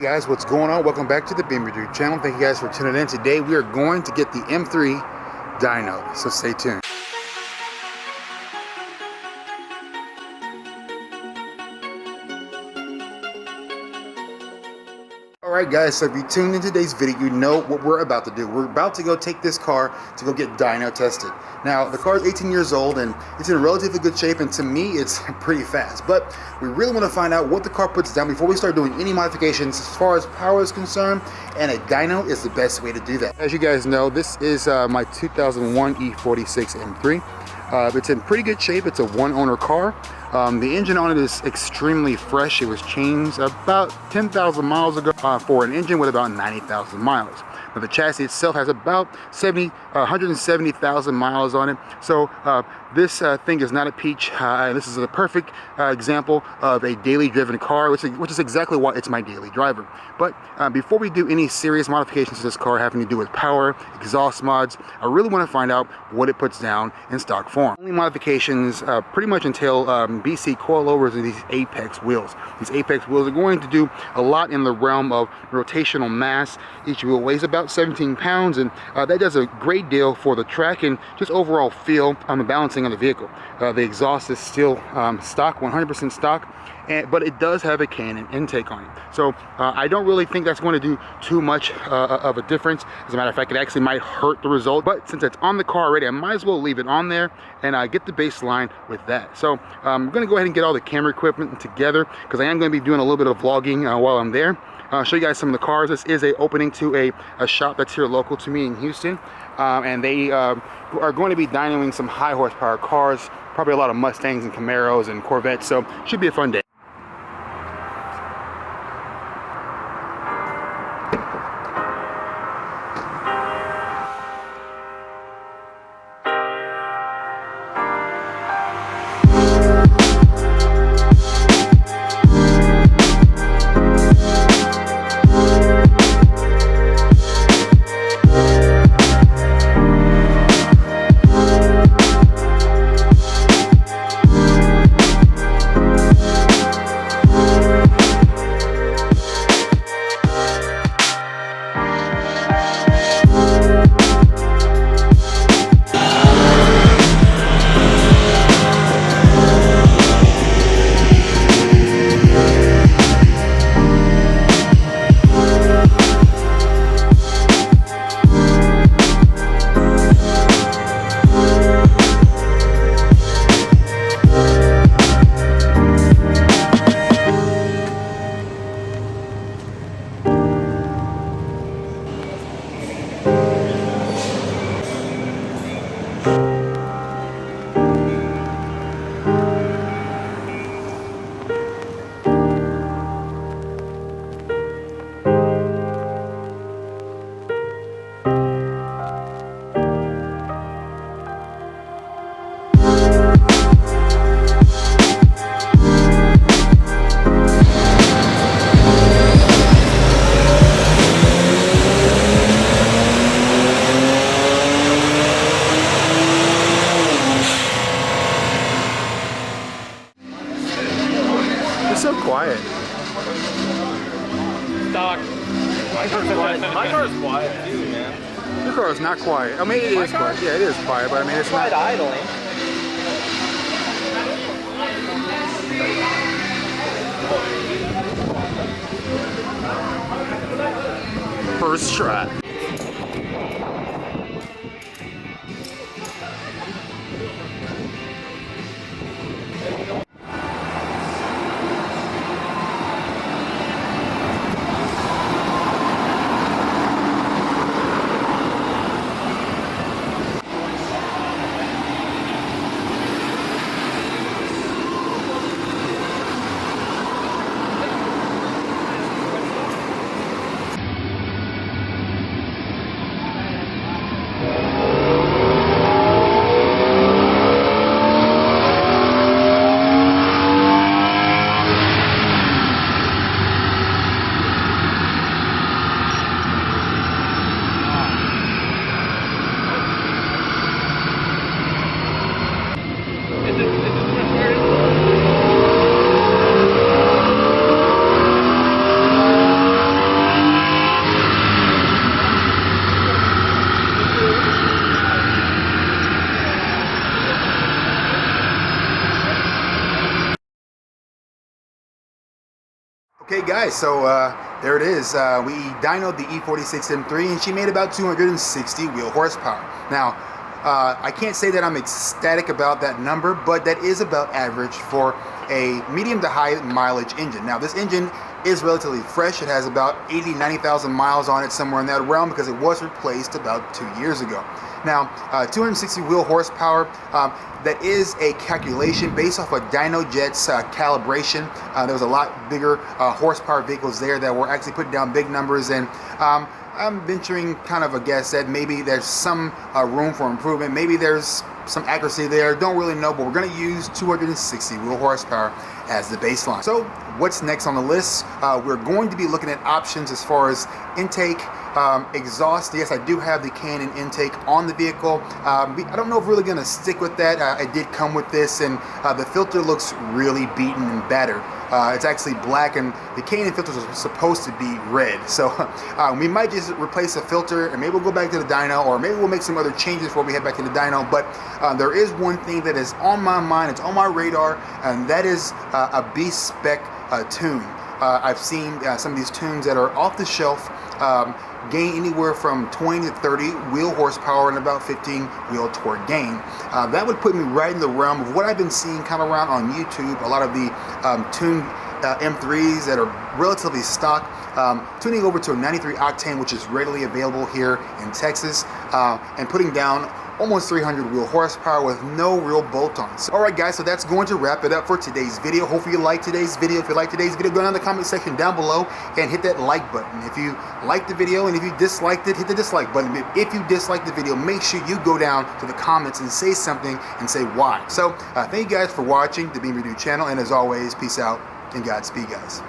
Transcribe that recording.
Hey guys, what's going on? Welcome back to the Beamer Dude channel. Thank you guys for tuning in. Today we are going to get the M3 dyno, so stay tuned. Alright guys, so if you tuned in today's video, you know what we're about to do. We're about to go take this car to go get dyno tested. Now, the car is 18 years old and it's in relatively good shape, and to me, it's pretty fast. But we really want to find out what the car puts down before we start doing any modifications as far as power is concerned, and a dyno is the best way to do that. As you guys know, this is my 2001 E46 M3. It's in pretty good shape. It's a one-owner car. The engine on it is extremely fresh. It was changed about 10,000 miles ago for an engine with about 90,000 miles. Now the chassis itself has about 170,000 miles on it. So this thing is not a peach. This is a perfect example of a daily driven car, which is exactly why it's my daily driver. But before we do any serious modifications to this car having to do with power, exhaust mods, I really want to find out what it puts down in stock form. Only modifications pretty much entail BC coilovers and these Apex wheels. These Apex wheels are going to do a lot in the realm of rotational mass. Each wheel weighs about 17 pounds, and that does a great deal for the track and just overall feel on the balancing of the vehicle. The exhaust is still stock, 100% stock, but it does have a Canon intake on it. So I don't really think that's going to do too much of a difference. As a matter of fact, it actually might hurt the result, but since it's on the car already, I might as well leave it on there and get the baseline with that. So I'm going to go ahead and get all the camera equipment together because I am going to be doing a little bit of vlogging while I'm there. I'll show you guys some of the cars. This is a opening to a shop that's here local to me in Houston, and they are going to be dynoing some high horsepower cars, probably a lot of Mustangs and Camaros and Corvettes, so should be a fun day. So quiet. Stock. My car is quiet too, man. Your car is not quiet. I mean, it is quiet. Yeah, it is quiet, but I mean, it's not idling. first try. Okay guys, so there it is. We dynoed the E46 M3 and she made about 260 wheel horsepower. Now, I can't say that I'm ecstatic about that number, but that is about average for a medium to high mileage engine. Now this engine is relatively fresh. It has about 90,000 miles on it, somewhere in that realm, because it was replaced about 2 years ago. Now, 260 wheel horsepower, that is a calculation based off of DynoJet's calibration. There was a lot bigger horsepower vehicles there that were actually putting down big numbers, and I'm venturing kind of a guess that maybe there's some room for improvement. Maybe there's some accuracy there, don't really know, but we're going to use 260 wheel horsepower as the baseline. So what's next on the list? We're going to be looking at options as far as intake, exhaust. Yes, I do have the Canon intake on the vehicle. I don't know if we're really going to stick with that. I did come with this, and the filter looks really beaten and battered. It's actually black, and the Canon filters are supposed to be red. So we might just replace the filter, and maybe we'll go back to the dyno, or maybe we'll make some other changes before we head back to the dyno. But there is one thing that is on my mind, it's on my radar, and that is a B-spec tune. I've seen some of these tunes that are off the shelf gain anywhere from 20 to 30 wheel horsepower and about 15 wheel torque gain. That would put me right in the realm of what I've been seeing kind of around on YouTube. A lot of the tuned M3s that are relatively stock, tuning over to a 93 octane, which is readily available here in Texas, and putting down almost 300 wheel horsepower with no real bolt-ons. Alright guys, so that's going to wrap it up for today's video. Hopefully you liked today's video. If you liked today's video, go down in the comment section down below and hit that like button. If you liked the video, and if you disliked it, hit the dislike button. If you disliked the video, make sure you go down to the comments and say something and say why. So thank you guys for watching the Beam Review channel, and as always, peace out and Godspeed guys.